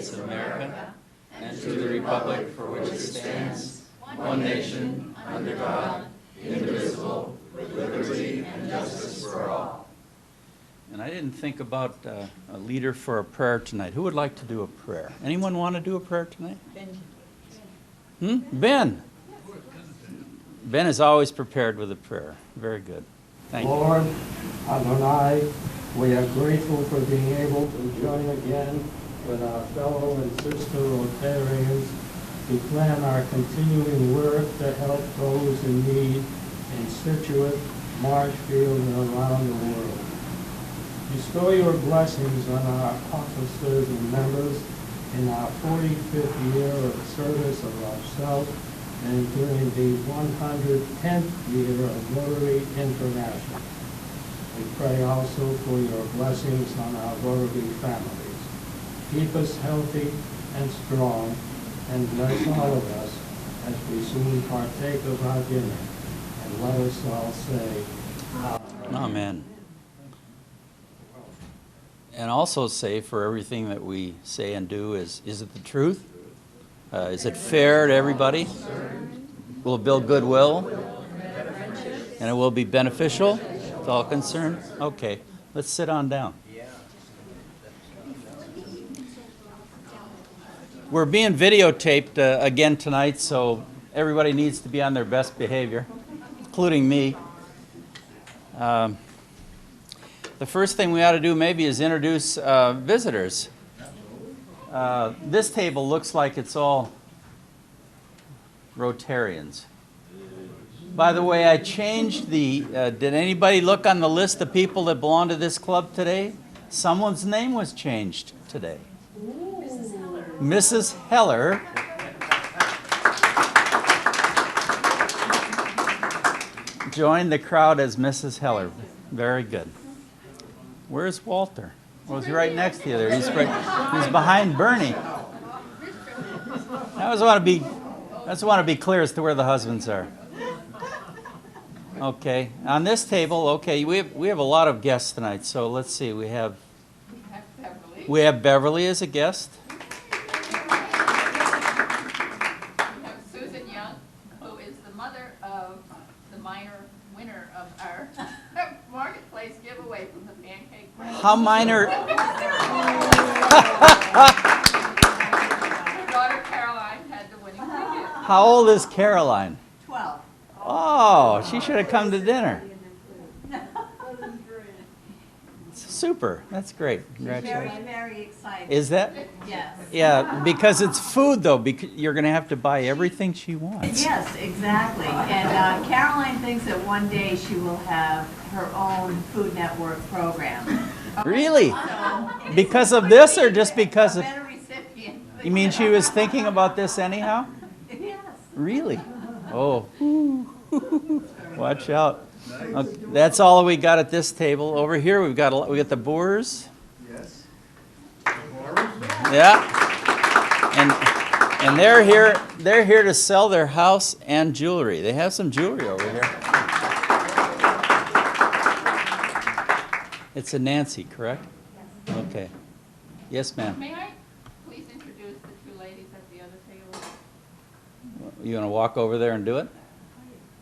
States of America and to the republic for which it stands, one nation, under God, indivisible, with liberty and justice for all. And I didn't think about a leader for a prayer tonight. Who would like to do a prayer? Anyone want to do a prayer tonight? Ben. Ben is always prepared with a prayer. Very good. Thank you. Lord, Adonai, we are grateful for being able to join again with our fellow and sister Rotarians to plan our continuing work to help those in need in Scituate, Marshfield, and around the world. Bestow your blessings on our officers and members in our 45th year of service of ourselves and during the 110th year of Rotary International. We pray also for your blessings on our Rotary families. Keep us healthy and strong, and bless all of us as we soon partake of our dinner. And let us all say, Amen. Amen. And also say for everything that we say and do, is it the truth? Is it fair to everybody? Will it build goodwill? And it will be beneficial to all concerned? Okay, let's sit on down. We're being videotaped again tonight, so everybody needs to be on their best behavior, including me. The first thing we ought to do maybe is introduce visitors. This table looks like it's all Rotarians. By the way, I changed the, did anybody look on the list of people that belong to this club today? Someone's name was changed today. Mrs. Heller. Joined the crowd as Mrs. Heller. Very good. Where's Walter? Well, he's right next to you there. He's behind Bernie. I just want to be clear as to where the husbands are. Okay. On this table, okay, we have a lot of guests tonight. So let's see. We have Beverly as a guest. How minor? Her daughter Caroline had the winning ticket. How old is Caroline? 12. Oh, she should have come to dinner. Super. That's great. Congratulations. Very, very excited. Is that? Yes. Yeah, because it's food, though. Because you're going to have to buy everything she wants. Yes, exactly. And Caroline thinks that one day she will have her own Food Network program. Really? Because of this, or just because of? A better recipient. You mean she was thinking about this anyhow? Yes. Really? Oh. Watch out. Okay, that's all we got at this table. Over here we got the Boers. Yes. Yeah. And they're here to sell their house and jewelry. They have some jewelry over here. It's a Nancy, correct? Yes. Okay. Yes, ma'am. May I please introduce the two ladies at the other table? You want to walk over there and do it?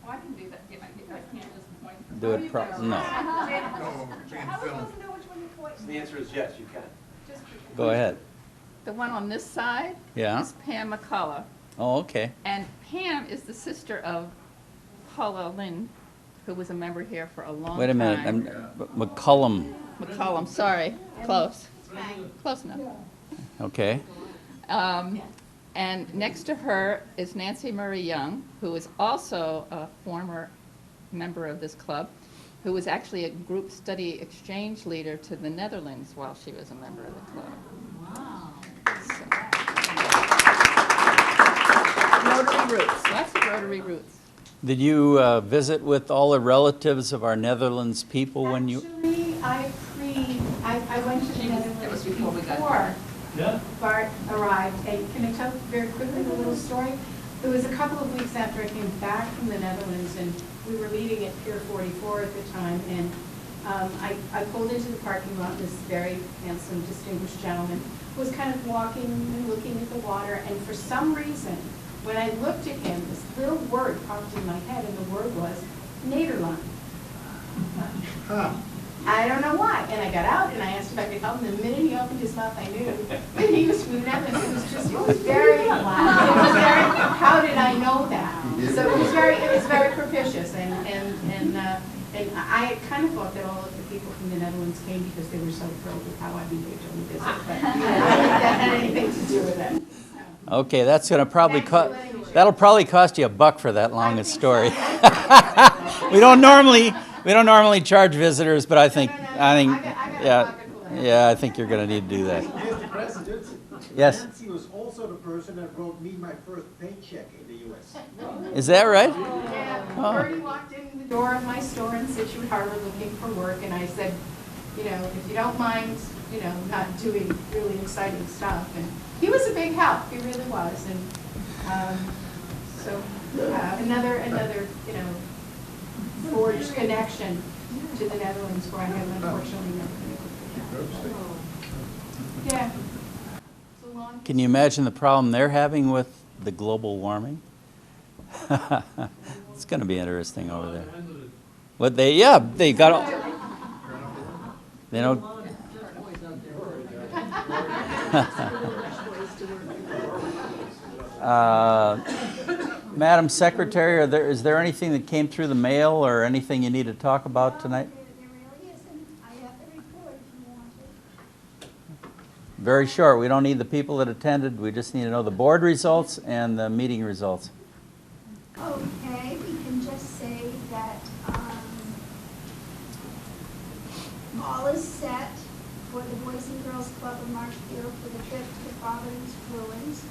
Oh, I can do that. I can't just point. Do it no. How are we supposed to know which one you point? The answer is yes, you can. Go ahead. The one on this side Yeah. is Pam McCullough. Oh, okay. And Pam is the sister of Paula Lynn, who was a member here for a long time. Wait a minute. McCullum. McCollum, sorry. Close. Close enough. Okay. And next to her is Nancy Murray Young, who is also a former member of this club, who was actually a group study exchange leader to the Netherlands while she was a member of the club. Wow. Rotary roots, lots of Rotary roots. Did you visit with all the relatives of our Netherlands people when you? Actually, I went to the Netherlands That was before we got before Yeah. Bart arrived. And can I tell very quickly the little story? It was a couple of weeks after I came back from the Netherlands, and we were meeting at Pier 44 at the time, and I pulled into the parking lot, this very handsome, distinguished gentleman was kind of walking and looking at the water, and for some reason, when I looked at him, this little word popped in my head, and the word was Nederland. I don't know why. And I got out and I asked if I could help him. The minute he opened his mouth, I knew that he was from the Netherlands. It was very, how did I know that? So it was very propitious. And I kind of thought that all of the people from the Netherlands came because they were so thrilled with how I behaved on the visit. But I don't think that had anything to do with it. Okay, that's going to probably that'll probably cost you $1 for that longest story. We don't normally charge visitors, but I think yeah, I think you're going to need to do that. Mr. President, Yes. Nancy was also the person that wrote me my first paycheck in the U.S. Is that right? Yeah, Oh. Bertie walked in the door of my store in Scituate Harbor looking for work, and I said, if you don't mind, not doing really exciting stuff. And he was a big help, he really was. And so another, forged connection to the Netherlands where I have unfortunately never been able to. Yeah. It's a long Can you imagine the problem they're having with the global warming? It's going to be interesting over there. What they got. They don't. Madam Secretary, is there anything that came through the mail or anything you need to talk about tonight? There really isn't. I have the report if you want it. Very short. We don't need the people that attended. We just need to know the board results and the meeting results. Okay, we can just say that all is set for the Boys and Girls Club of Marshfield for the trip to Providence Ruins.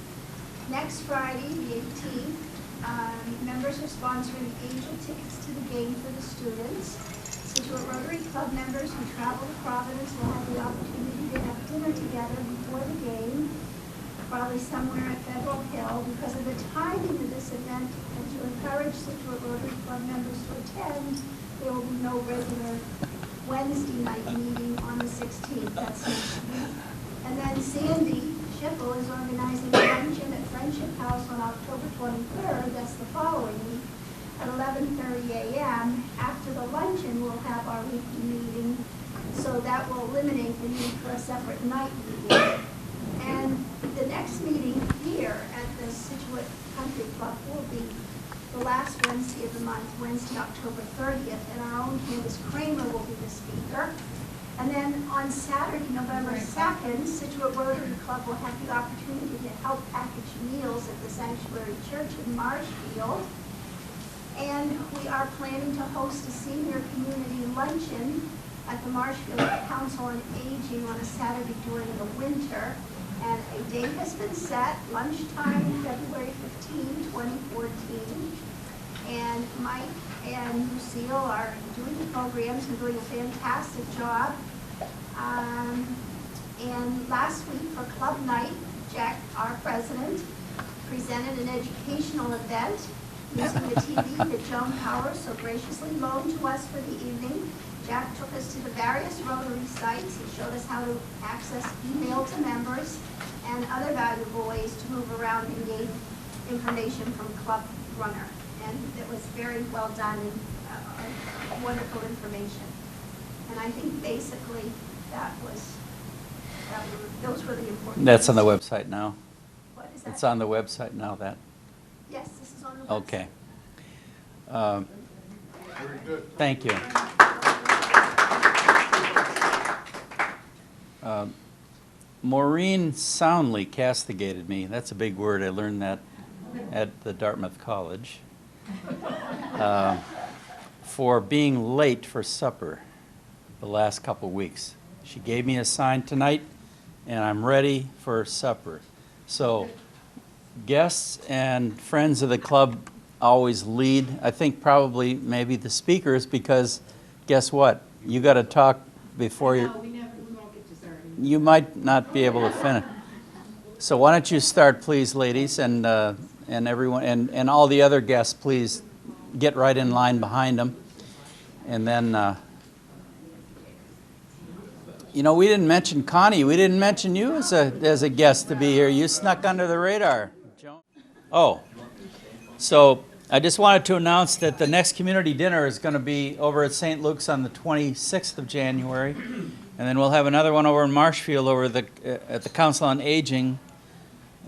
Next Friday, the 18th, members are sponsoring angel tickets to the game for the students. Scituate Rotary Club members who travel to Providence will have the opportunity to have dinner together before the game, probably somewhere at Federal Hill. Because of the timing of this event and to encourage Scituate Rotary Club members to attend, there will be no regular Wednesday night meeting on the 16th. That's next week. And then Sandy Schiffel is organizing a luncheon at Friendship House on October 23rd. That's the following week at 11:30 a.m. After the luncheon, we'll have our weekly meeting, so that will eliminate the need for a separate night meeting. And the next meeting here at the Scituate Country Club will be the last Wednesday of the month, Wednesday, October 30th, and our own Candace Kramer will be the speaker. And then on Saturday, November 2nd, Scituate Rotary Club will have the opportunity to help package meals at the Sanctuary Church in Marshfield. And we are planning to host a senior community luncheon at the Marshfield Council on Aging on a Saturday during the winter. And a date has been set, lunchtime, February 15, 2014. And Mike and Lucille are doing the programs and doing a fantastic job. And last week for Club Night, Jack, our president, presented an educational event using the TV that Joan Powers so graciously loaned to us for the evening. Jack took us to the various Rotary sites. He showed us how to access email to members and other valuable ways to move around and gain information from Club Runner. And it was very well done and wonderful information. And I think basically those were the important. That's on the things. website now. What is that? It's on the website now, that. Yes, this is on the website. Okay. Very good. Thank you. Maureen soundly castigated me. That's a big word. I learned that at the Dartmouth College. For being late for supper the last couple weeks. She gave me a sign tonight, and I'm ready for supper. So guests and friends of the club always lead. I think probably maybe the speakers, because guess what? You got to talk before you. we won't get dessert. You might not be able to finish. So why don't you start, please, ladies, and everyone, and all the other guests, please get right in line behind them, and then You know, we didn't mention Connie. We didn't mention you as a guest to be here. You snuck under the radar. Oh, so I just wanted to announce that the next community dinner is going to be over at St. Luke's on the 26th of January, and then we'll have another one over in Marshfield at the Council on Aging.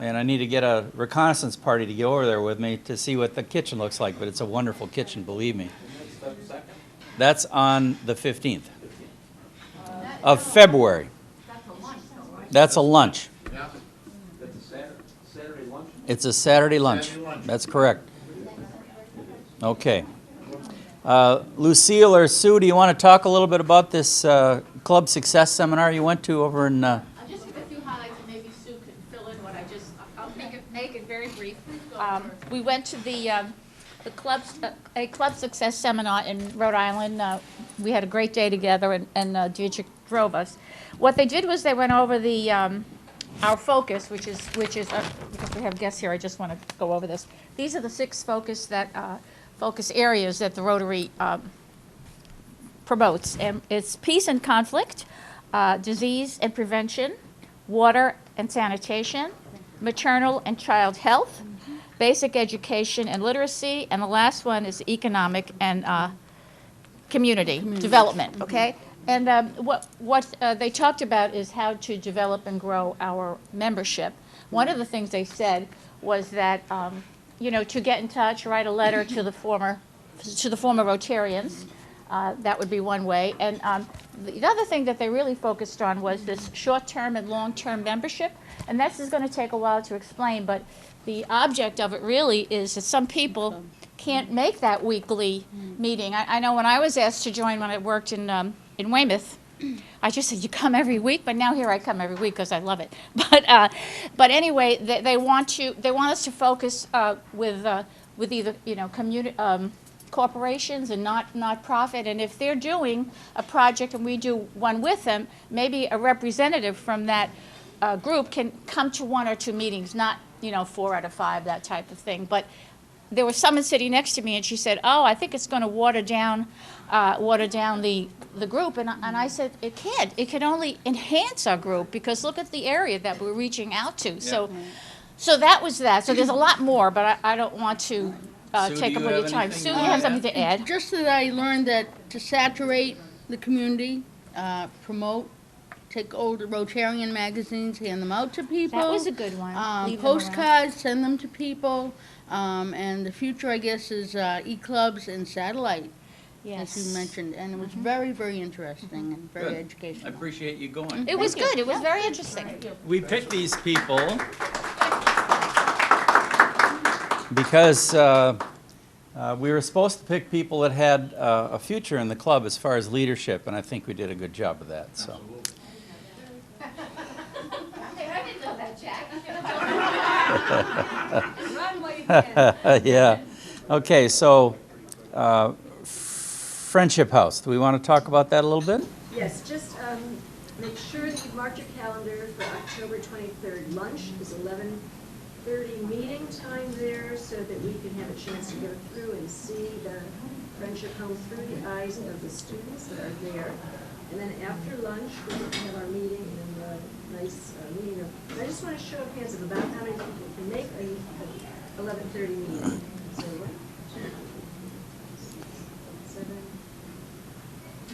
And I need to get a reconnaissance party to go over there with me to see what the kitchen looks like, but it's a wonderful kitchen, believe me. That's on the 15th of February. That's a lunch. That's a Saturday lunch? It's a Saturday lunch. That's correct. Okay. Lucille or Sue, do you want to talk a little bit about this club success seminar you went to over in... I'll just give a few highlights, and maybe Sue can fill in what I'll make it very brief. We went to a club success seminar in Rhode Island. We had a great day together, and Deirdre drove us. What they did was they went over our focus, which is because we have guests here, I just want to go over this. These are the 6 focus areas that the Rotary promotes, and it's peace and conflict, disease and prevention, water and sanitation, maternal and child health, basic education and literacy, and the last one is economic and community development, okay? And what they talked about is how to develop and grow our membership. One of the things they said was that, you know, to get in touch, write a letter to the former Rotarians. That would be one way. And the other thing that they really focused on was this short-term and long-term membership. And this is going to take a while to explain, but the object of it really is that some people can't make that weekly meeting. I know when I was asked to join when I worked in Weymouth, I just said, you come every week, but now here I come every week because I love it. But anyway, they want us to focus with either, you know, corporations and not-profit, and if they're doing a project and we do one with them, maybe a representative from that group can come to 1 or 2 meetings, not, you know, 4 out of 5, that type of thing. But there was someone sitting next to me, and she said, "Oh, I think it's going to water down the group." And I said, "It can't. It can only enhance our group because look at the area that we're reaching out to." Yeah. So that was that. So there's a lot more, but I don't want to take up all your time. Sue, you have something to add? Just that I learned that to saturate the community, promote, take old Rotarian magazines, hand them out to people. That was a good one. Leave them around. Postcards, send them to people. And the future, I guess, is e-clubs and satellite, Yes. as you mentioned. And it was very, very interesting and very Good. educational. I appreciate you going. It was good. It was very interesting. We picked these people because we were supposed to pick people that had a future in the club as far as leadership, and I think we did a good job of that. So. I didn't know that, Jack. Yeah. Okay, so Friendship House. Do we want to talk about that a little bit? Yes, just make sure that you mark your calendar for October 23rd. Lunch is 11:30 meeting time there so that we can have a chance to go through and see the Friendship Home through the eyes of the students that are there. And then after lunch, we have our meeting and a nice meeting of, I just want to show of hands of about how many people can make a 11:30 meeting. So 1, 2, 6, 7.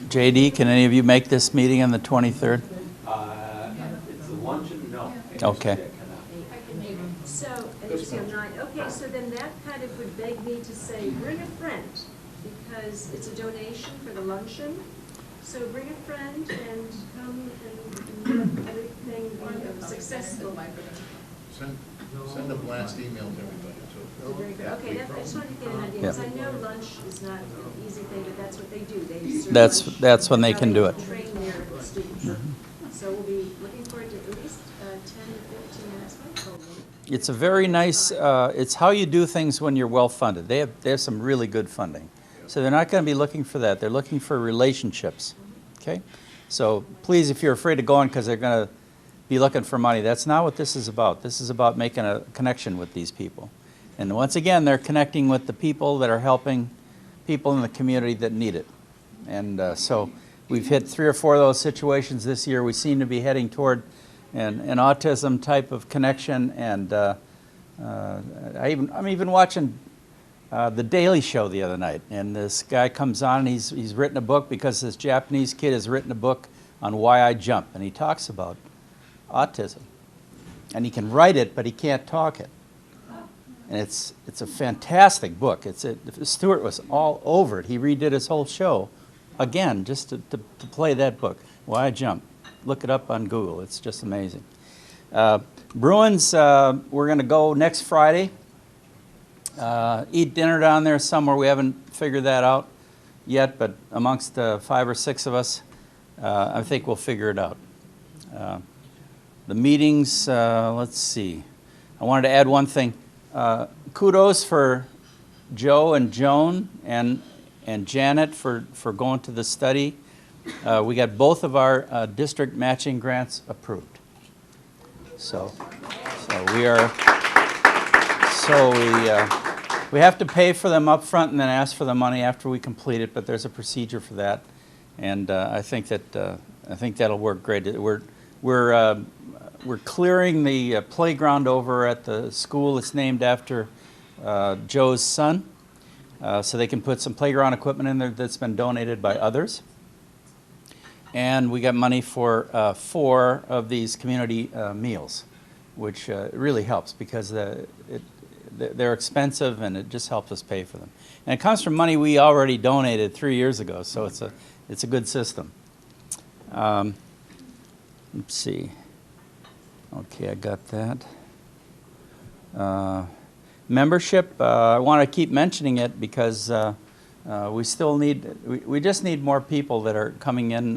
JD, can any of you make this meeting on the 23rd? It's a luncheon? No. Okay. So, and you see I'm 9, okay, so then that kind of would beg me to say, bring a friend, because it's a donation for the luncheon. So bring a friend and come and everything be successful. Send a blast email to everybody, So very good. Okay, I just wanted to get an idea, because I know lunch is not an easy thing, but that's what they do. They serve lunch. That's when they can do it. Train their students. So we'll be looking forward to at least 10 to 15 minutes. It's a very nice, it's how you do things when you're well-funded. They have some really good funding. So they're not going to be looking for that. They're looking for relationships, okay? So please, if you're afraid of going because they're going to be looking for money, that's not what this is about. This is about making a connection with these people. And once again, they're connecting with the people that are helping people in the community that need it. And so we've hit 3 or 4 of those situations this year. We seem to be heading toward an autism type of connection, and I'm even watching The Daily Show the other night, and this guy comes on and he's written a book because this Japanese kid has written a book on why I jump, and he talks about autism. And he can write it, but he can't talk it. And it's a fantastic book. Stewart was all over it. He redid his whole show again just to play that book, Why I Jump. Look it up on Google. It's just amazing. Bruins, we're going to go next Friday. Eat dinner down there somewhere. We haven't figured that out yet, but amongst 5 or 6 of us, I think we'll figure it out. The meetings, let's see. I wanted to add one thing. Kudos for Joe and Joan and Janet for going to the study. We got both of our district matching grants approved. So we have to pay for them up front and then ask for the money after we complete it, but there's a procedure for that, and I think that'll work great. We're clearing the playground over at the school that's named after Joe's son, so they can put some playground equipment in there that's been donated by others. And we got money for 4 of these community meals, which really helps because they're expensive and it just helps us pay for them. And it comes from money we already donated 3 years ago, so it's a good system. Let's see. Okay, I got that. Membership, I want to keep mentioning it because we just need more people that are coming in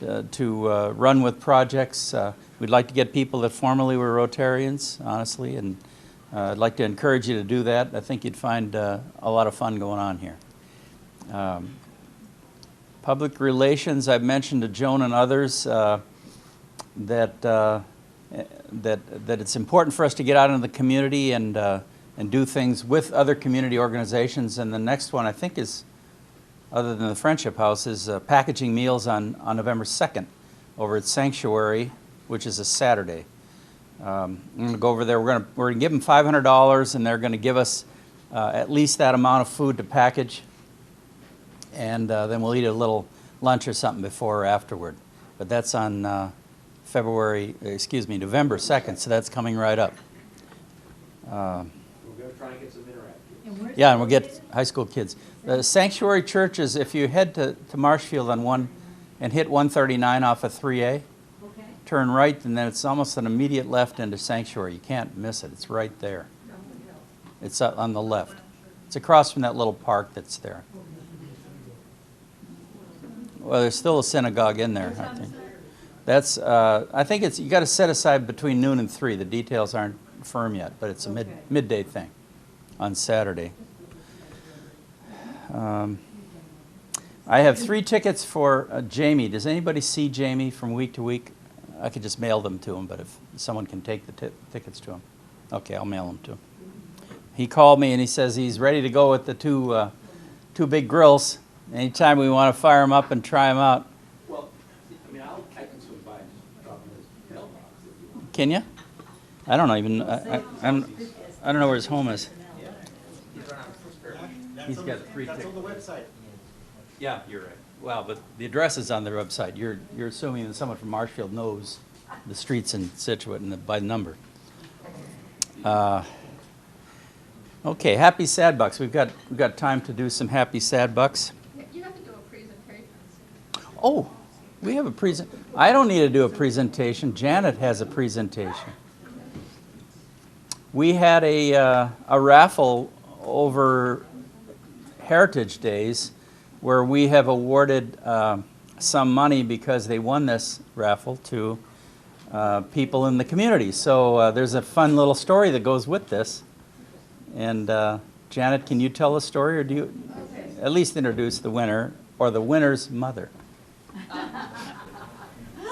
to run with projects. We'd like to get people that formerly were Rotarians, honestly, and I'd like to encourage you to do that. I think you'd find a lot of fun going on here. Public relations, I've mentioned to Joan and others that it's important for us to get out into the community and do things with other community organizations. And the next one, I think, is, other than the Friendship House, is packaging meals on November 2nd over at Sanctuary, which is a Saturday. I'm going to go over there. We're going to give them $500, and they're going to give us at least that amount of food to package. And then we'll eat a little lunch or something before or afterward. But that's on November 2nd, so that's coming right up. We're going to try and get some interactive. Yeah, and we'll get high school kids. The Sanctuary Church is, if you head to Marshfield on 1 and hit 139 off of 3A, turn right, and then it's almost an immediate left into Sanctuary. You can't miss it. It's right there. It's on the left. It's across from that little park that's there. Well, there's still a synagogue in there, I think. That's, I think you got to set aside between noon and 3. The details aren't firm yet, but it's a midday thing on Saturday. I have 3 tickets for Jamie. Does anybody see Jamie from week to week? I could just mail them to him, but if someone can take the tickets to him. Okay, I'll mail them to him. He called me and he says he's ready to go with the two big grills. Anytime we want to fire them up and try them out. Well, I mean, I can swing by and just drop in his mailbox if you want. Can you? I don't know even. I don't know where his home is. He's got 3 tickets. That's on the website. Yeah, you're right. Well, but the address is on their website. You're assuming that someone from Marshfield knows the streets in Scituate and by number. Okay, happy sad bucks. We've got time to do some happy sad bucks. You have to do a presentation. Oh, we have a I don't need to do a presentation. Janet has a presentation. We had a raffle over Heritage Days where we have awarded some money because they won this raffle to people in the community. So there's a fun little story that goes with this. And Janet, can you tell the story, or do you at least introduce the winner or the winner's mother?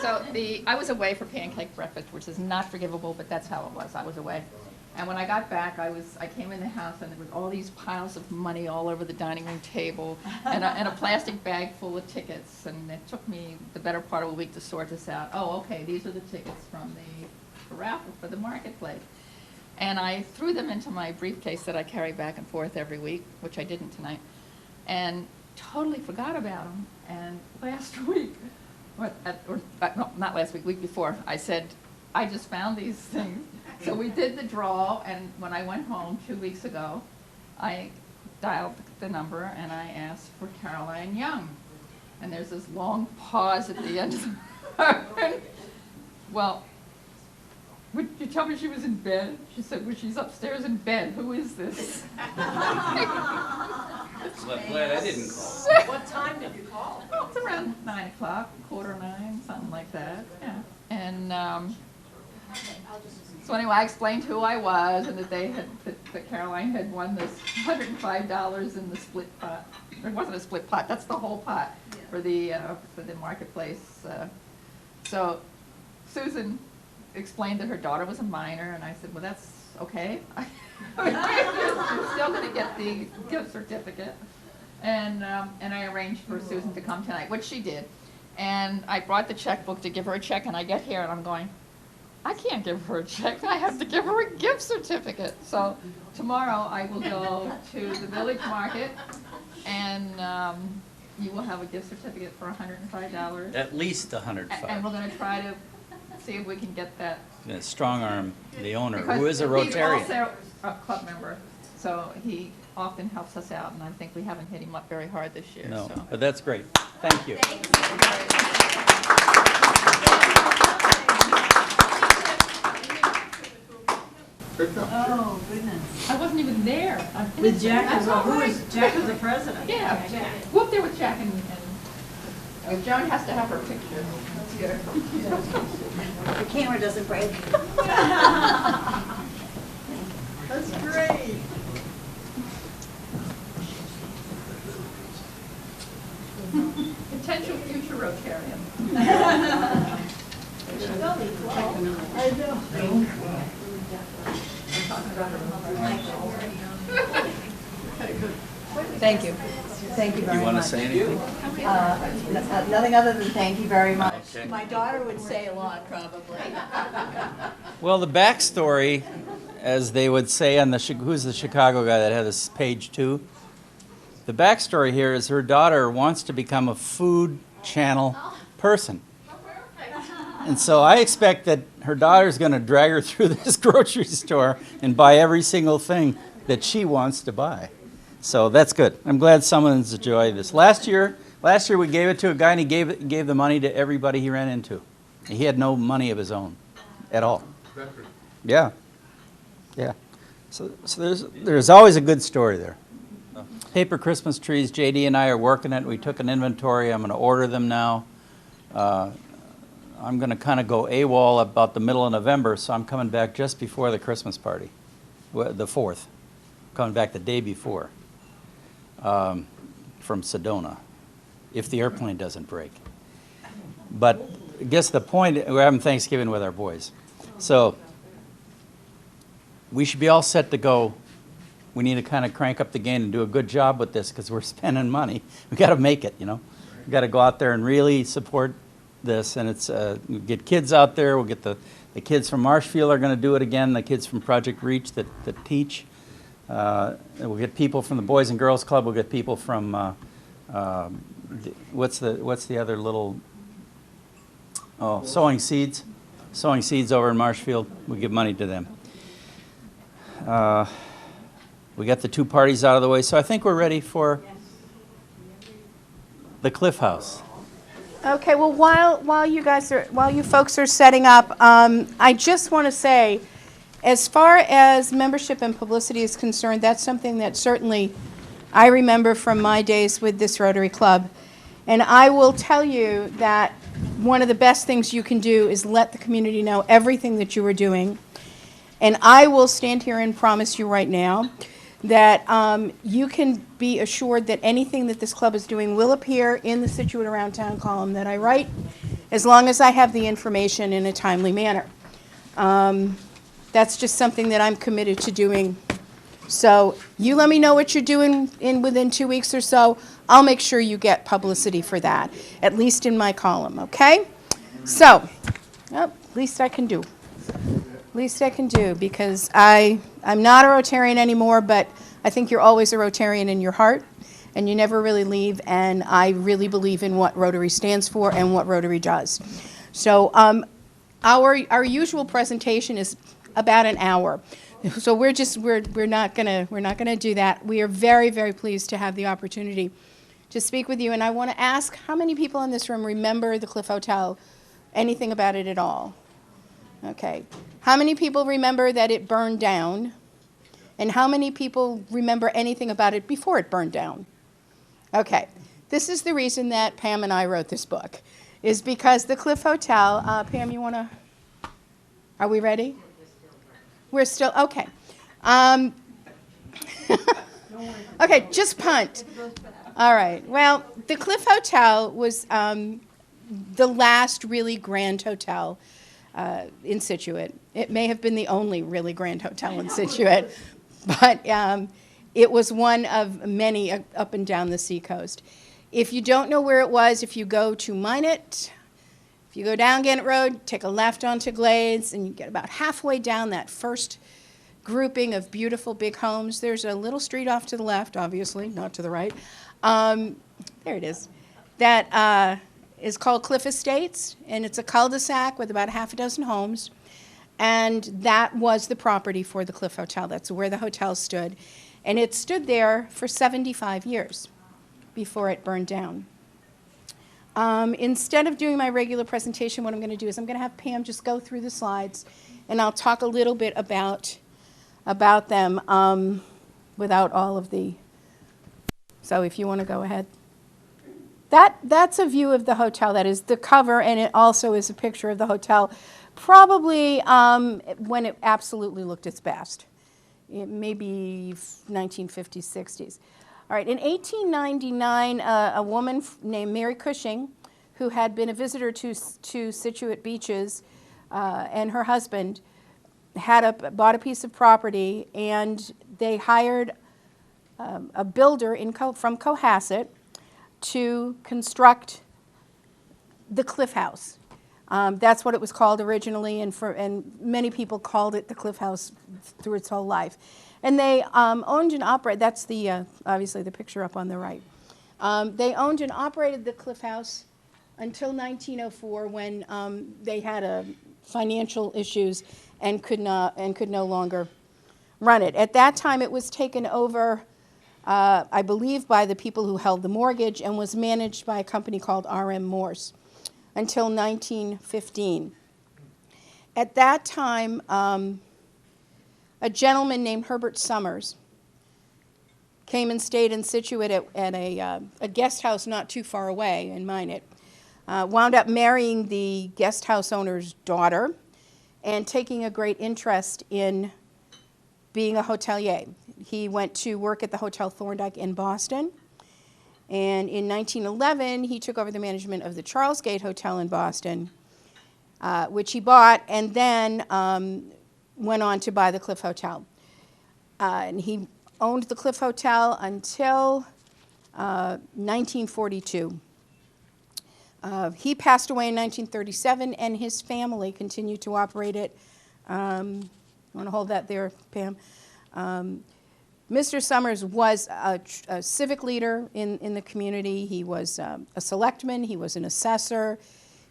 So I was away for pancake breakfast, which is not forgivable, but that's how it was. I was away. And when I got back, I came in the house and there was all these piles of money all over the dining room table and a plastic bag full of tickets. And it took me the better part of a week to sort this out. Oh, okay, these are the tickets from the raffle for the marketplace. And I threw them into my briefcase that I carry back and forth every week, which I didn't tonight, and totally forgot about them. And last week, no, not last week, week before, I said, I just found these things. So we did the draw, and when I went home 2 weeks ago, I dialed the number and I asked for Caroline Young. And there's this long pause at the end of the well, would you tell me she was in bed? She said, well, she's upstairs in bed. Who is this? Well, I'm glad I didn't call. What time did you call? Well, it's around 9 o'clock, 8:45, something like that. Yeah. And so anyway, I explained who I was and that that Caroline had won this $105 in the split pot. It wasn't a split pot. That's the whole pot for the marketplace. So Susan explained that her daughter was a minor, and I said, well, that's okay. You're still going to get the gift certificate. And I arranged for Susan to come tonight, which she did. And I brought the checkbook to give her a check, and I get here and I'm going, I can't give her a check. I have to give her a gift certificate. So tomorrow I will go to the village market, and you will have a gift certificate for $105. At least And we're $105. going to try to see if we can get that. Yeah, strong arm the owner, Because who is a Rotarian. He's also a club member, so he often helps us out, and I think we haven't hit him up very hard this year. No, So. but that's great. Thank you. Good job. Oh, goodness. I wasn't even there. With Jack That's as all who right. was, Jack was the president. Yeah, Jack. we're up there with Jack and Joan has to have her picture. The camera doesn't break. That's great. Potential future Rotarian. I know. Thank you. Thank you very You much. want to say anything? Nothing other than thank you very much. Okay. My daughter would say a lot, probably. Well, the backstory, as they would say on the, who's the Chicago guy that had this page 2? The backstory here is her daughter wants to become a food channel person. And so I expect that her daughter's going to drag her through this grocery store and buy every single thing that she wants to buy. So that's good. I'm glad someone's enjoyed this. Last year we gave it to a guy and he gave the money to everybody he ran into. He had no money of his own at all. Veteran. Yeah. Yeah. So there's always a good story there. Paper Christmas trees, JD and I are working it. We took an inventory. I'm going to order them now. I'm going to kind of go AWOL about the middle of November, so I'm coming back just before the Christmas party, the 4th. Coming back the day before from Sedona, if the airplane doesn't break. But I guess the point, we're having Thanksgiving with our boys. So we should be all set to go. We need to kind of crank up the game and do a good job with this because we're spending money. We got to make it, you know. We got to go out there and really support this. And it's we get kids out there. We'll get the kids from Marshfield are going to do it again. The kids from Project Reach that teach. We'll get people from the Boys and Girls Club. We'll get people from what's the other little Sowing Seeds. Sowing Seeds over in Marshfield. We'll give money to them. We got the 2 parties out of the way, so I think we're ready for the Cliff House. Okay, well, while you folks are setting up, I just want to say, as far as membership and publicity is concerned, that's something that certainly I remember from my days with this Rotary Club. And I will tell you that one of the best things you can do is let the community know everything that you are doing. And I will stand here and promise you right now that you can be assured that anything that this club is doing will appear in the Scituate Around Town column that I write, as long as I have the information in a timely manner. That's just something that I'm committed to doing. So you let me know what you're doing within 2 weeks or so. I'll make sure you get publicity for that, at least in my column, okay? So, least I can do. Least I can do, because I'm not a Rotarian anymore, but I think you're always a Rotarian in your heart, and you never really leave, and I really believe in what Rotary stands for and what Rotary does. So our usual presentation is about an hour. So we're not gonna do that. We are very, very pleased to have the opportunity to speak with you, and I want to ask, how many people in this room remember the Cliff Hotel? Anything about it at all? Okay. How many people remember that it burned down? And how many people remember anything about it before it burned down? Okay. This is the reason that Pam and I wrote this book, is because the Cliff Hotel, Pam, you want to, are we ready? We're still, okay. Okay, just punt. All right. Well, the Cliff Hotel was the last really grand hotel in Scituate. It may have been the only really grand hotel in Scituate, but it was one of many up and down the seacoast. If you don't know where it was, if you go to Minot, if you go down Gannett Road, take a left onto Glades, and you get about halfway down that first grouping of beautiful big homes. There's a little street off to the left, obviously, not to the right. There it is. That is called Cliff Estates, and it's a cul-de-sac with about half a dozen homes. And that was the property for the Cliff Hotel. That's where the hotel stood. And it stood there for 75 years before it burned down. Instead of doing my regular presentation, what I'm going to do is I'm going to have Pam just go through the slides, and I'll talk a little bit about them without all of the... So if you want to go ahead. That's a view of the hotel. That is the cover, and it also is a picture of the hotel, probably when it absolutely looked its best. It may be 1950s, 60s. All right, in 1899, a woman named Mary Cushing, who had been a visitor to Scituate beaches, and her husband bought a piece of property, and they hired a builder from Cohasset to construct the Cliff House. That's what it was called originally, and many people called it the Cliff House through its whole life. And they owned and operated, that's obviously the picture up on the right. They owned and operated the Cliff House until 1904, when they had financial issues and could no longer run it. At that time, it was taken over, I believe, by the people who held the mortgage, and was managed by a company called R.M. Morse until 1915. At that time, a gentleman named Herbert Summers came and stayed in Scituate at a guest house not too far away in Minot. Wound up marrying the guest house owner's daughter and taking a great interest in being a hotelier. He went to work at the Hotel Thorndike in Boston. And in 1911, he took over the management of the Charles Gate Hotel in Boston, which he bought, and then went on to buy the Cliff Hotel. And he owned the Cliff Hotel until 1942. He passed away in 1937, and his family continued to operate it. I want to hold that there, Pam. Mr. Summers was a civic leader in the community. He was a selectman. He was an assessor.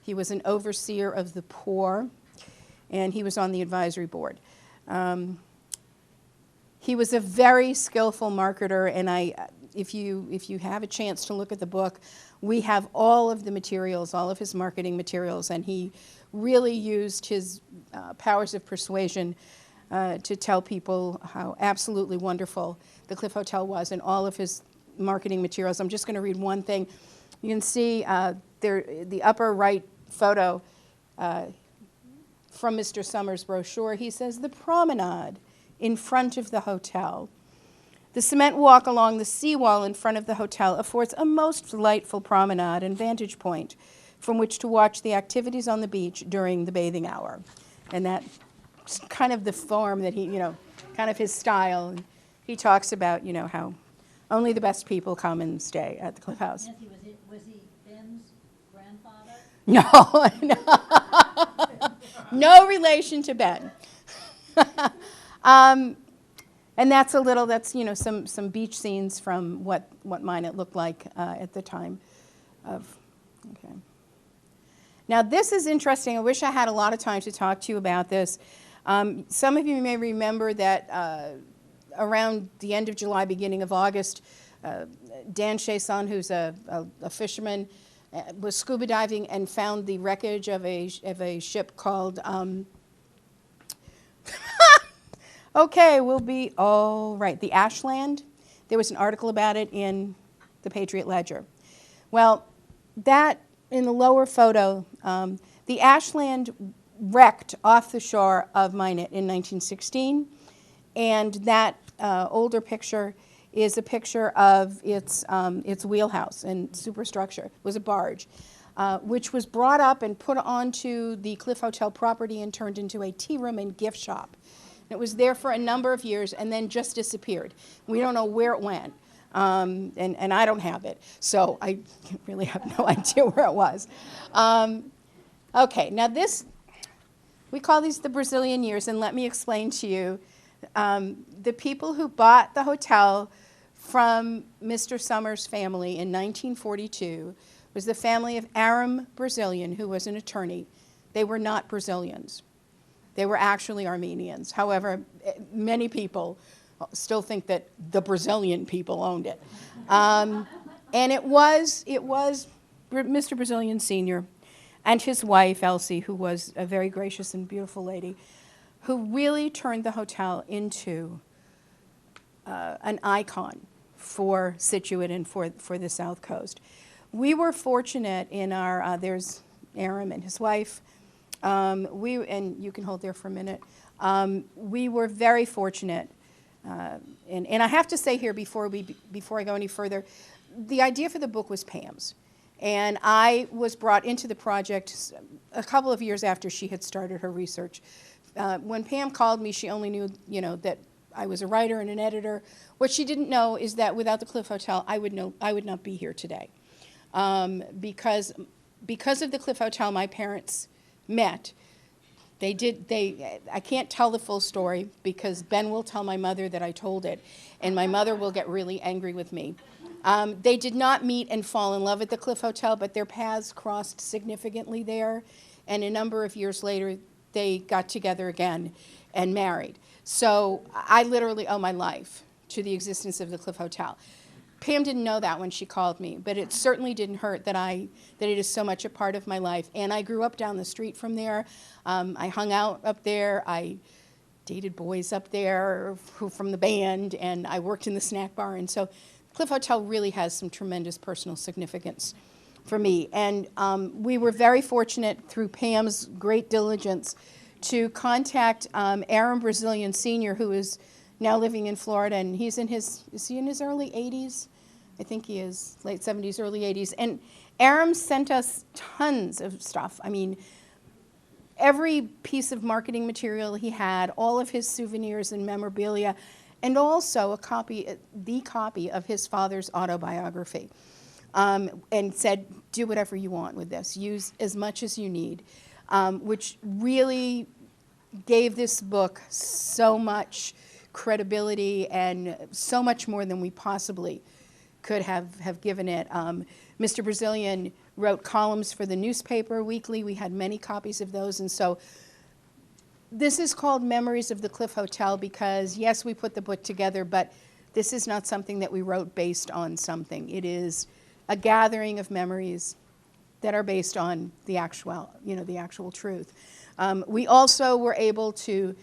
He was an overseer of the poor, and he was on the advisory board. He was a very skillful marketer, and if you have a chance to look at the book, we have all of the materials, all of his marketing materials, and he really used his powers of persuasion to tell people how absolutely wonderful the Cliff Hotel was, and all of his marketing materials. I'm just going to read one thing. You can see the upper right photo from Mr. Summers' brochure. He says, "The promenade in front of the hotel. The cement walk along the seawall in front of the hotel affords a most delightful promenade and vantage point from which to watch the activities on the beach during the bathing hour." And that kind of the form that he, kind of his style. And he talks about, how only the best people come and stay at the Cliff House. Nancy, was he Ben's grandfather? No, no relation to Ben. And that's some beach scenes from what Minot looked like at the time of, okay. Now this is interesting. I wish I had a lot of time to talk to you about this. Some of you may remember that around the end of July, beginning of August, Dan Chason, who's a fisherman, was scuba diving and found the wreckage of a ship called, okay, we'll be all right, the Ashland. There was an article about it in the Patriot Ledger. Well, that, in the lower photo, the Ashland wrecked off the shore of Minot in 1916, and that older picture is a picture of its wheelhouse and superstructure. It was a barge, which was brought up and put onto the Cliff Hotel property and turned into a tea room and gift shop. It was there for a number of years and then just disappeared. We don't know where it went, and I don't have it, so I really have no idea where it was. Okay, now we call these the Brazilian years, and let me explain to you. The people who bought the hotel from Mr. Summers' family in 1942 was the family of Aram Brazilian, who was an attorney. They were not Brazilians. They were actually Armenians. However, many people still think that the Brazilian people owned it. And it was Mr. Brazilian Sr. and his wife, Elsie, who was a very gracious and beautiful lady, who really turned the hotel into an icon for Scituate and for the South Coast. We were fortunate in our, there's Aram and his wife, and you can hold there for a minute. We were very fortunate, and I have to say here before I go any further, the idea for the book was Pam's. And I was brought into the project a couple of years after she had started her research. When Pam called me, she only knew, that I was a writer and an editor. What she didn't know is that without the Cliff Hotel, I would not be here today. Because of the Cliff Hotel, my parents met. I can't tell the full story because Ben will tell my mother that I told it, and my mother will get really angry with me. They did not meet and fall in love at the Cliff Hotel, but their paths crossed significantly there, and a number of years later, they got together again and married. So I literally owe my life to the existence of the Cliff Hotel. Pam didn't know that when she called me, but it certainly didn't hurt that it is so much a part of my life. And I grew up down the street from there. I hung out up there. I dated boys up there from the band, and I worked in the snack bar. And so Cliff Hotel really has some tremendous personal significance for me. And we were very fortunate through Pam's great diligence to contact Aram Brazilian Sr., who is now living in Florida, and is he in his early 80s? I think he is, late 70s, early 80s. And Aram sent us tons of stuff. I mean, every piece of marketing material he had, all of his souvenirs and memorabilia, and also the copy of his father's autobiography. And said, do whatever you want with this. Use as much as you need, which really gave this book so much credibility and so much more than we possibly could have given it. Mr. Brazilian wrote columns for the newspaper weekly. We had many copies of those. And so this is called Memories of the Cliff Hotel because, yes, we put the book together, but this is not something that we wrote based on something. It is a gathering of memories that are based on the actual truth. We also were able to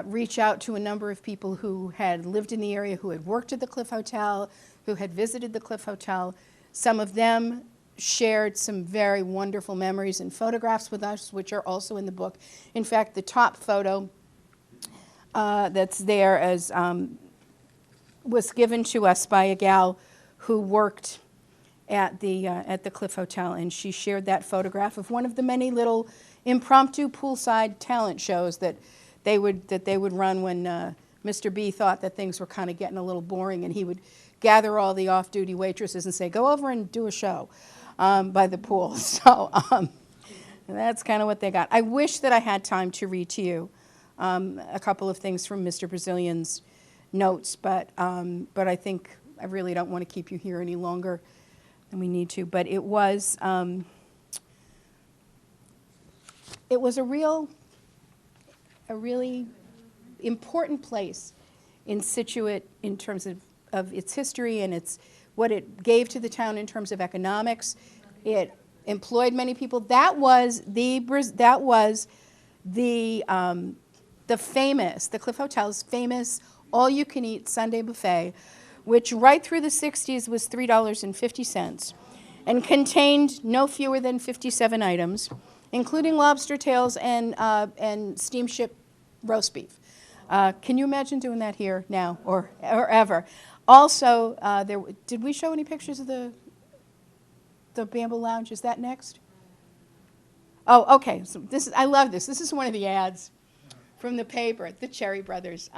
reach out to a number of people who had lived in the area, who had worked at the Cliff Hotel, who had visited the Cliff Hotel. Some of them shared some very wonderful memories and photographs with us, which are also in the book. In fact, the top photo that's there was given to us by a gal who worked at the Cliff Hotel, and she shared that photograph of one of the many little impromptu poolside talent shows that they would run when Mr. B thought that things were kind of getting a little boring, and he would gather all the off-duty waitresses and say, go over and do a show by the pool. So that's kind of what they got. I wish that I had time to read to you a couple of things from Mr. Brazilian's notes, but I think I really don't want to keep you here any longer than we need to. But it was a really important place in Scituate in terms of its history and what it gave to the town in terms of economics. It employed many people. That was the Cliff Hotel's famous all-you-can-eat Sunday buffet, which right through the 60s was $3.50 and contained no fewer than 57 items, including lobster tails and steamship roast beef. Can you imagine doing that here now or ever? Also, did we show any pictures of the Bamboo Lounge? Is that next? Oh, okay. So I love this. This is one of the ads from the paper, the Cherry Brothers.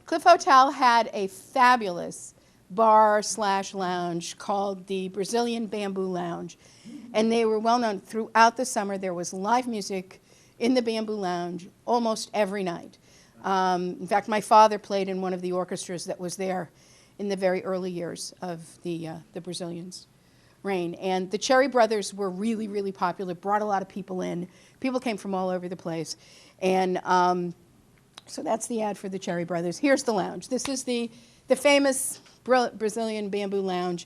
Cliff Hotel had a fabulous bar/lounge called the Brazilian Bamboo Lounge, and they were well known. Throughout the summer, there was live music in the Bamboo Lounge almost every night. In fact, my father played in one of the orchestras that was there in the very early years of the Brazilians' reign. And the Cherry Brothers were really, really popular, brought a lot of people in. People came from all over the place. And so that's the ad for the Cherry Brothers. Here's the lounge. This is the famous Brazilian Bamboo Lounge.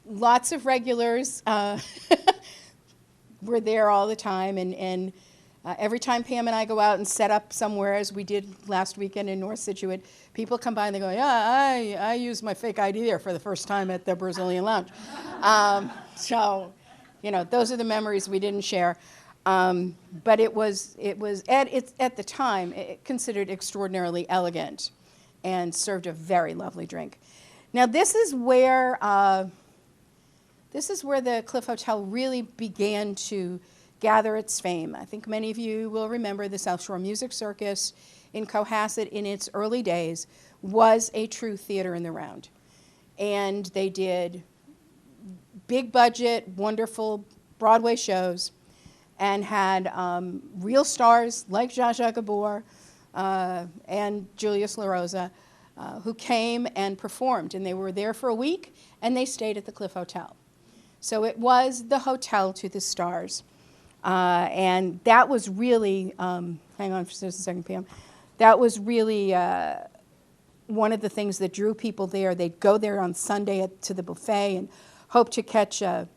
Lots of regulars were there all the time, and every time Pam and I go out and set up somewhere, as we did last weekend in North Scituate, people come by and they go, yeah, I used my fake ID there for the first time at the Brazilian Lounge. So, those are the memories we didn't share. But it was at the time considered extraordinarily elegant and served a very lovely drink. Now this is where the Cliff Hotel really began to gather its fame. I think many of you will remember the South Shore Music Circus in Cohasset in its early days was a true theater in the round. And they did big budget, wonderful Broadway shows and had real stars like Zsa Zsa Gabor and Julius LaRosa who came and performed. And they were there for a week and they stayed at the Cliff Hotel. So it was the hotel to the stars. And that was really, hang on for just a second, Pam. That was really one of the things that drew people there. They'd go there on Sunday to the buffet and hope to catch a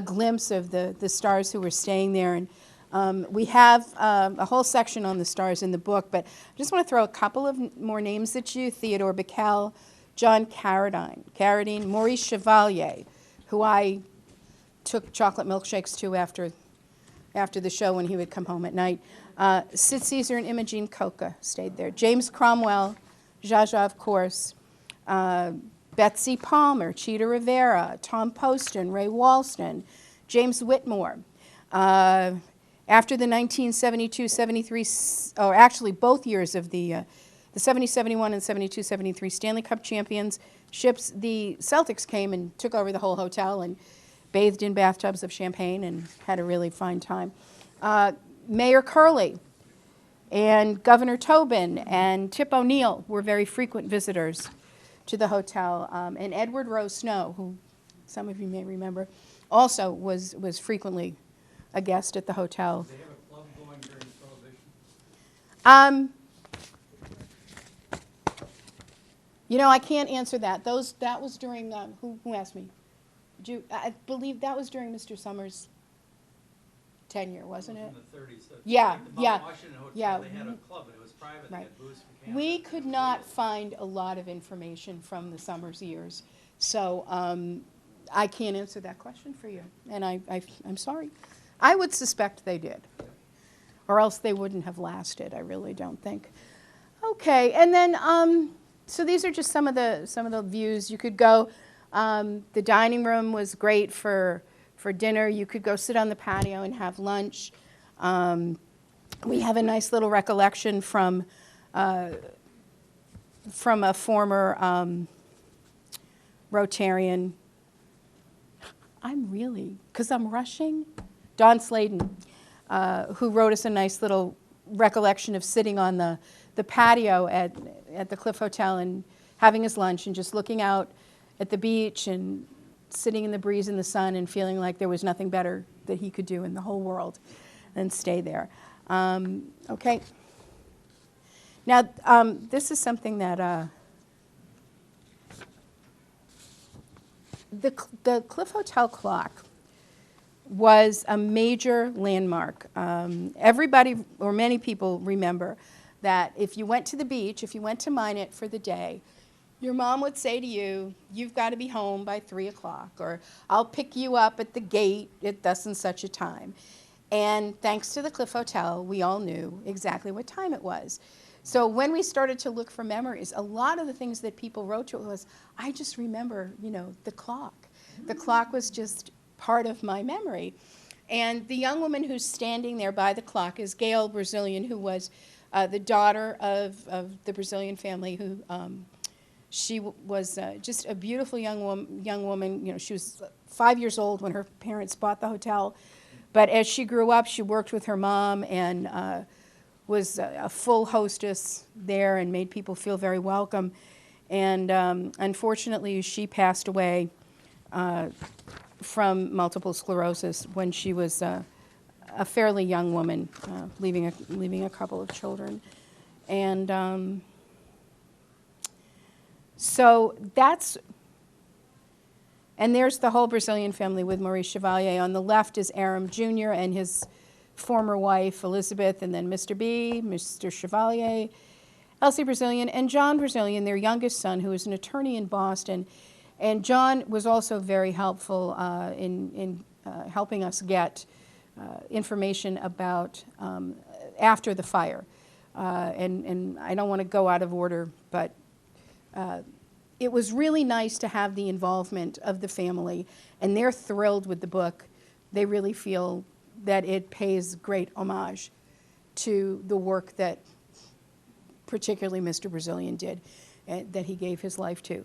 glimpse of the stars who were staying there. And we have a whole section on the stars in the book, but I just want to throw a couple of more names at you. Theodore Bickel, John Carradine, Maurice Chevalier, who I took chocolate milkshakes to after the show when he would come home at night. Sid Caesar and Imogene Coca stayed there. James Cromwell, Zsa Zsa, of course, Betsy Palmer, Cheetah Rivera, Tom Poston, Ray Walston, James Whitmore. After the 1972-73, or actually both years of the 70-71 and 72-73 Stanley Cup championships, the Celtics came and took over the whole hotel and bathed in bathtubs of champagne and had a really fine time. Mayor Curley and Governor Tobin and Tip O'Neill were very frequent visitors to the hotel. And Edward Rose Snow, who some of you may remember, also was frequently a guest at the hotel. Did they have a club going during Prohibition? I can't answer that. That was during, who asked me? I believe that was during Mr. Summers' tenure, wasn't it? In the 30s. Yeah, Like the yeah, Mount Washington Hotel, yeah. they had a club, and it was private. They Right. had booze from Canada. We could not find a lot of information from the Summers years, so I can't answer that question for you, and I'm sorry. I would suspect they did, or else they wouldn't have lasted. I really don't think. Okay, and then so these are just some of the views. You could go. The dining room was great for dinner. You could go sit on the patio and have lunch. We have a nice little recollection from a former Rotarian. Because I'm rushing, Don Sladen, who wrote us a nice little recollection of sitting on the patio at the Cliff Hotel and having his lunch and just looking out at the beach and sitting in the breeze in the sun and feeling like there was nothing better that he could do in the whole world than stay there. Okay. Now, this is something that the Cliff Hotel clock was a major landmark. Everybody, or many people, remember that if you went to the beach, if you went to Minot for the day, your mom would say to you, you've got to be home by 3 o'clock, or I'll pick you up at the gate at thus and such a time. And thanks to the Cliff Hotel, we all knew exactly what time it was. So when we started to look for memories, a lot of the things that people wrote to us was, I just remember, the clock. The clock was just part of my memory. And the young woman who's standing there by the clock is Gail Brazilian, who was the daughter of the Brazilian family who she was just a beautiful young woman. She was 5 years old when her parents bought the hotel. But as she grew up, she worked with her mom and was a full hostess there and made people feel very welcome. And unfortunately, she passed away from multiple sclerosis when she was a fairly young woman, leaving a couple of children. And so and there's the whole Brazilian family with Maurice Chevalier. On the left is Aram Jr. and his former wife, Elizabeth, and then Mr. B, Mr. Chevalier, Elsie Brazilian, and John Brazilian, their youngest son, who is an attorney in Boston. And John was also very helpful in helping us get information about after the fire. And I don't want to go out of order, but it was really nice to have the involvement of the family, and they're thrilled with the book. They really feel that it pays great homage to the work that particularly Mr. Brazilian did, that he gave his life to.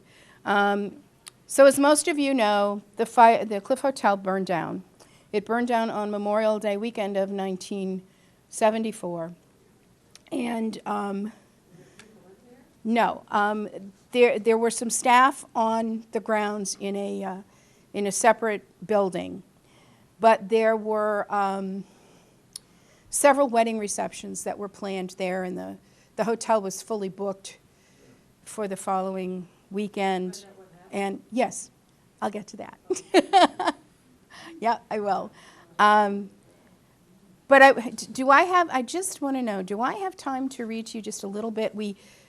So as most of you know, the Cliff Hotel burned down. It burned down on Memorial Day weekend of 1974. And no, there were some staff on the grounds in a separate building, but there were several wedding receptions that were planned there, and the hotel was fully booked for the following weekend. And yes, I'll get to that. Yeah, I will. But I just want to know, do I have time to read to you just a little bit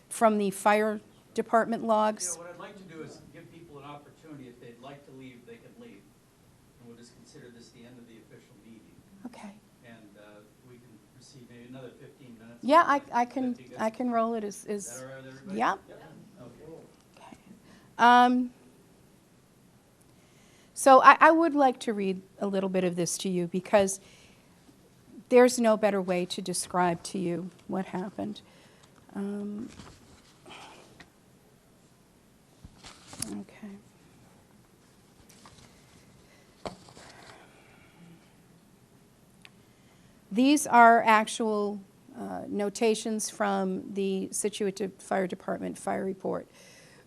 from the fire department logs? What I'd like to do is give people an opportunity. If they'd like to leave, they can leave. And we'll just consider this the end of the official meeting. Okay. And we can receive maybe another 15 minutes. Yeah, I can roll it as Is that all right with everybody? Yeah. Okay. So I would like to read a little bit of this to you because there's no better way to describe to you what happened. Okay. These are actual notations from the Scituate Fire Department fire report,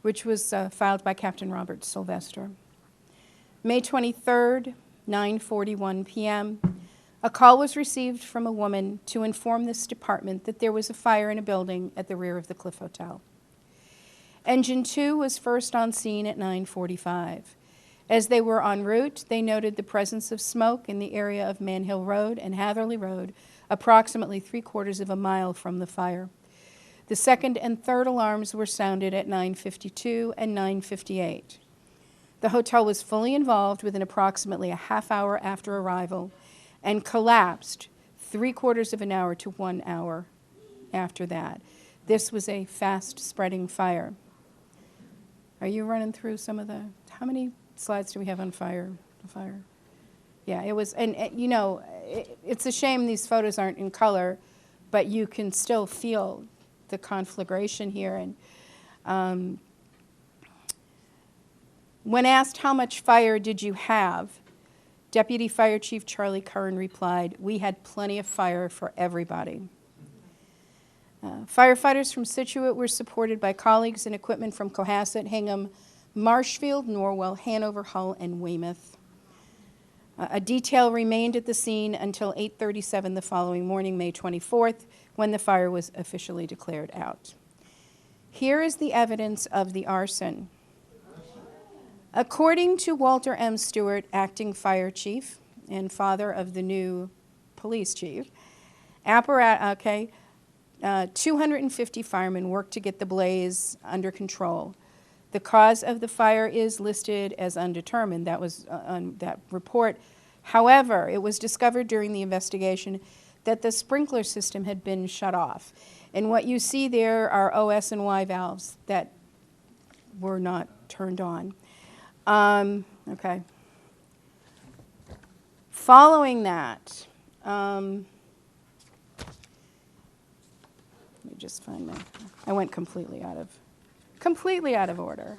which was filed by Captain Robert Sylvester. May 23rd, 9:41 p.m., a call was received from a woman to inform this department that there was a fire in a building at the rear of the Cliff Hotel. Engine 2 was first on scene at 9:45. As they were en route, they noted the presence of smoke in the area of Manhill Road and Hatherley Road, approximately 3/4 of a mile from the fire. The second and third alarms were sounded at 9:52 and 9:58. The hotel was fully involved within approximately a half hour after arrival and collapsed 3/4 of an hour to 1 hour after that. This was a fast-spreading fire. Are you running through some of how many slides do we have on fire? Yeah, it was, and you know, it's a shame these photos aren't in color, but you can still feel the conflagration here. And when asked how much fire did you have, Deputy Fire Chief Charlie Curran replied, "We had plenty of fire for everybody." Firefighters from Scituate were supported by colleagues and equipment from Cohasset, Hingham, Marshfield, Norwell, Hanover, Hull, and Weymouth. A detail remained at the scene until 8:37 the following morning, May 24th, when the fire was officially declared out. Here is the evidence of the arson. According to Walter M. Stewart, acting fire chief and father of the new police chief, 250 firemen worked to get the blaze under control. The cause of the fire is listed as undetermined. That was on that report. However, it was discovered during the investigation that the sprinkler system had been shut off. And what you see there are OS and Y valves that were not turned on. Okay. Following that, let me just find my, I went completely out of order.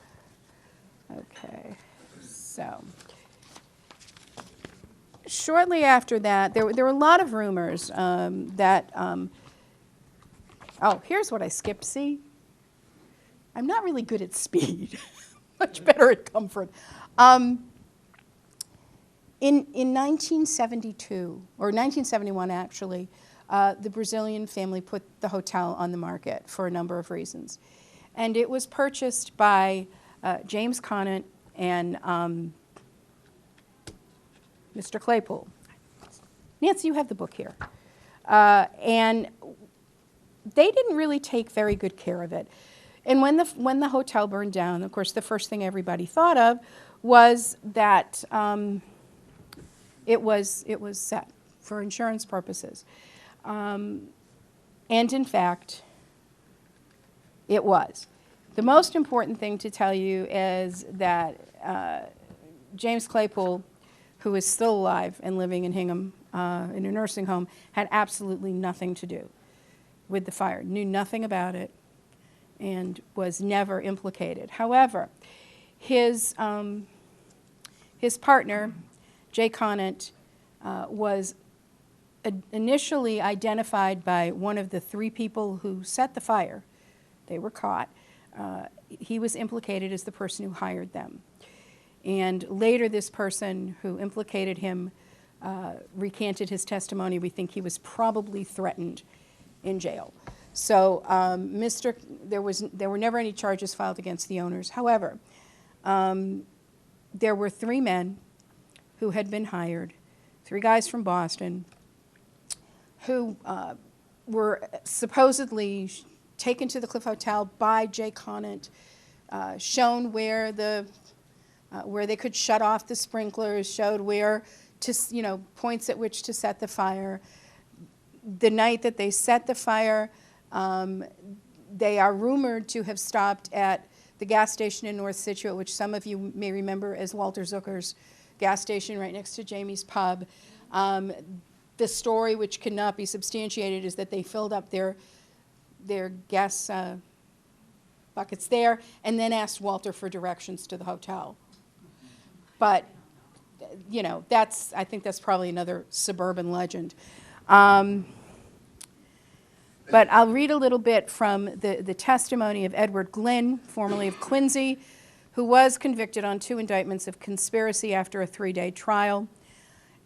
Okay, so shortly after that, there were a lot of rumors that, oh, here's what I skipped, see? I'm not really good at speed, much better at comfort. In 1972, or 1971 actually, the Brazilian family put the hotel on the market for a number of reasons. And it was purchased by James Conant and Mr. Claypool. Nancy, you have the book here. And they didn't really take very good care of it. And when the hotel burned down, of course, the first thing everybody thought of was that it was set for insurance purposes. And in fact, it was. The most important thing to tell you is that James Claypool, who is still alive and living in Hingham in a nursing home, had absolutely nothing to do with the fire, knew nothing about it, and was never implicated. However, his partner, Jay Conant, was initially identified by one of the three people who set the fire. They were caught. He was implicated as the person who hired them. And later this person who implicated him recanted his testimony. We think he was probably threatened in jail. So there were never any charges filed against the owners. However, there were three men who had been hired, three guys from Boston, who were supposedly taken to the Cliff Hotel by Jay Conant, shown where they could shut off the sprinklers, showed where to, points at which to set the fire. The night that they set the fire, they are rumored to have stopped at the gas station in North Scituate, which some of you may remember as Walter Zucker's gas station right next to Jamie's Pub. The story, which cannot be substantiated, is that they filled up their gas buckets there and then asked Walter for directions to the hotel. But, I think that's probably another suburban legend. But I'll read a little bit from the testimony of Edward Glynn, formerly of Quincy, who was convicted on 2 indictments of conspiracy after a 3-day trial.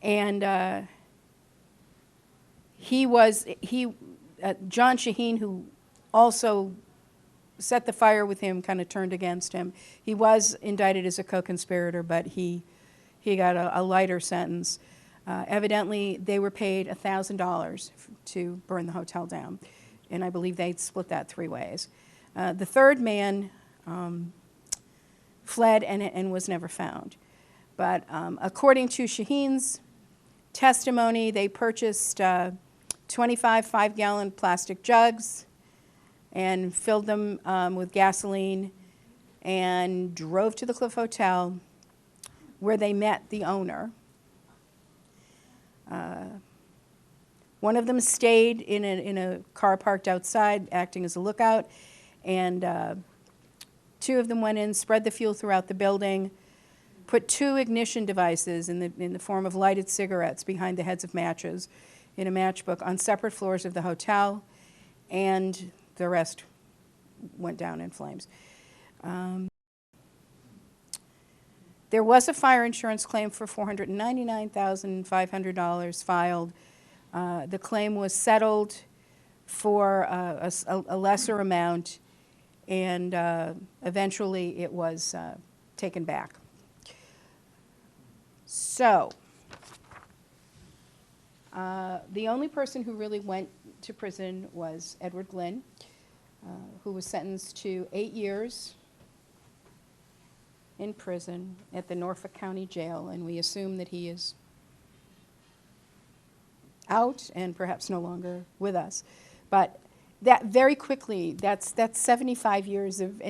And John Shaheen, who also set the fire with him, kind of turned against him. He was indicted as a co-conspirator, but he got a lighter sentence. Evidently, they were paid $1,000 to burn the hotel down, and I believe they'd split that 3 ways. The third man fled and was never found. But according to Shaheen's testimony, they purchased 25 5-gallon plastic jugs and filled them with gasoline and drove to the Cliff Hotel, where they met the owner. One of them stayed in a car parked outside, acting as a lookout, and two of them went in, spread the fuel throughout the building, put 2 ignition devices in the form of lighted cigarettes behind the heads of matches in a matchbook on separate floors of the hotel, and the rest went down in flames. There was a fire insurance claim for $499,500 filed. The claim was settled for a lesser amount, and eventually it was taken back. So, the only person who really went to prison was Edward Glynn, who was sentenced to 8 years in prison at the Norfolk County Jail, and we assume that he is out and perhaps no longer with us. But that very quickly, that's 75 years of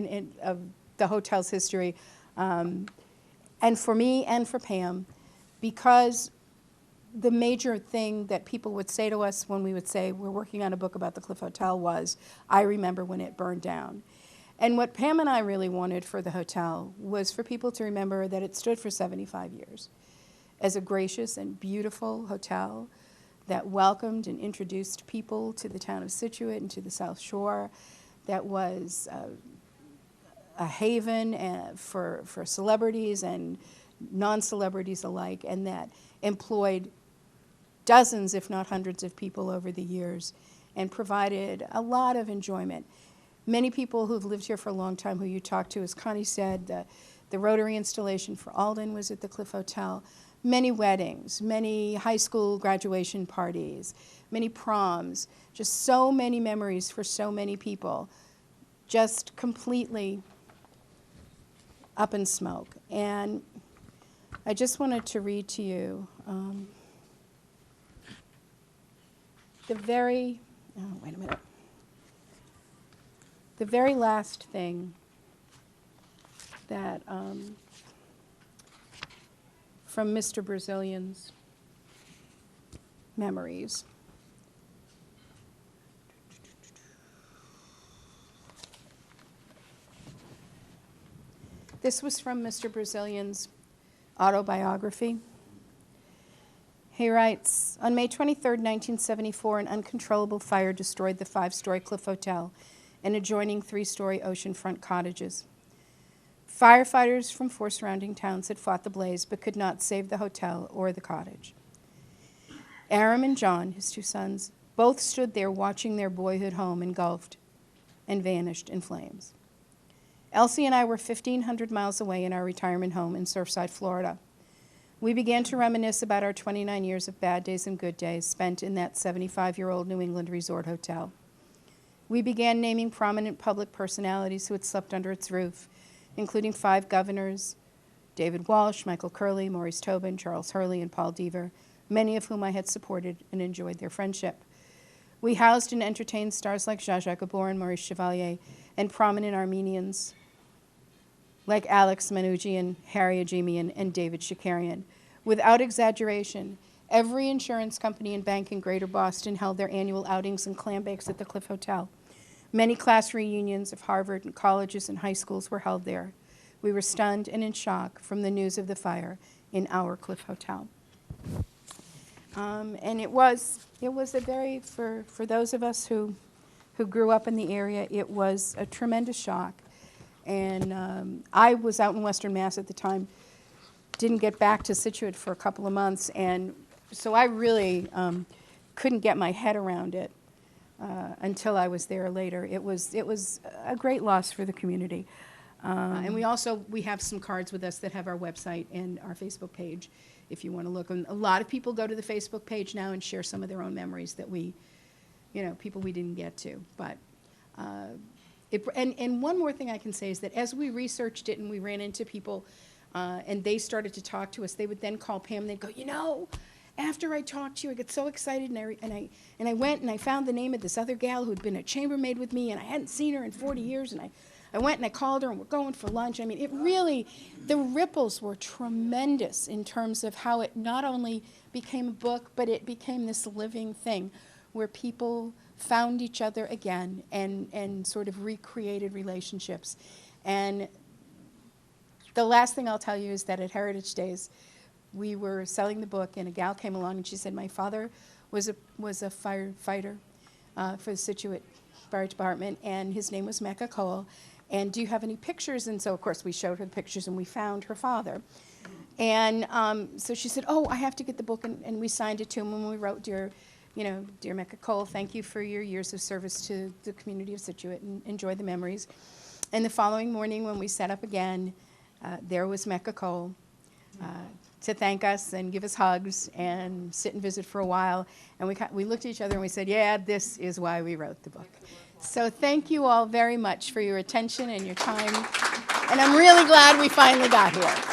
the hotel's history. And for me and for Pam, because the major thing that people would say to us when we would say we're working on a book about the Cliff Hotel was, I remember when it burned down. And what Pam and I really wanted for the hotel was for people to remember that it stood for 75 years as a gracious and beautiful hotel that welcomed and introduced people to the town of Scituate and to the South Shore, that was a haven for celebrities and non-celebrities alike, and that employed dozens, if not hundreds, of people over the years and provided a lot of enjoyment. Many people who've lived here for a long time who you talk to, as Connie said, the Rotary installation for Alden was at the Cliff Hotel. Many weddings, many high school graduation parties, many proms, just so many memories for so many people, just completely up in smoke. And I just wanted to read to you the very last thing that from Mr. Brazilian's memories. This was from Mr. Brazilian's autobiography. He writes, on May 23, 1974, an uncontrollable fire destroyed the 5-story Cliff Hotel and adjoining 3-story oceanfront cottages. Firefighters from 4 surrounding towns had fought the blaze but could not save the hotel or the cottage. Aram and John, his 2 sons, both stood there watching their boyhood home engulfed and vanished in flames. Elsie and I were 1,500 miles away in our retirement home in Surfside, Florida. We began to reminisce about our 29 years of bad days and good days spent in that 75-year-old New England resort hotel. We began naming prominent public personalities who had slept under its roof, including 5 governors, David Walsh, Michael Curley, Maurice Tobin, Charles Hurley, and Paul Deaver, many of whom I had supported and enjoyed their friendship. We housed and entertained stars like Zsa Gabor and Maurice Chevalier, and prominent Armenians like Alex Manouchian, Harry Ajemian, and David Shakarian. Without exaggeration, every insurance company and bank in Greater Boston held their annual outings and clam bakes at the Cliff Hotel. Many class reunions of Harvard and colleges and high schools were held there. We were stunned and in shock from the news of the fire in our Cliff Hotel. And it was a very, for those of us who grew up in the area, it was a tremendous shock. And I was out in Western Mass at the time, didn't get back to Scituate for a couple of months, and so I really couldn't get my head around it until I was there later. It was a great loss for the community. And we have some cards with us that have our website and our Facebook page, if you want to look. And a lot of people go to the Facebook page now and share some of their own memories that people we didn't get to. But and one more thing I can say is that as we researched it and we ran into people and they started to talk to us, they would then call Pam and they'd go, after I talked to you, I got so excited, and I went and I found the name of this other gal who'd been a chambermaid with me, and I hadn't seen her in 40 years, and I went and I called her, and we're going for lunch. I mean, it really, the ripples were tremendous in terms of how it not only became a book, but it became this living thing where people found each other again and sort of recreated relationships. And the last thing I'll tell you is that at Heritage Days, we were selling the book, and a gal came along, and she said, my father was a firefighter for the Scituate Fire Department, and his name was Mecca Cole, and do you have any pictures? And so, of course, we showed her the pictures, and we found her father. And so she said, oh, I have to get the book, and we signed it to him, and we wrote, dear Mecca Cole, thank you for your years of service to the community of Scituate, and enjoy the memories. And the following morning, when we set up again, there was Mecca Cole to thank us and give us hugs and sit and visit for a while. And we looked at each other and we said, yeah, this is why we wrote the book. So thank you all very much for your attention and your time. And I'm really glad we finally got here.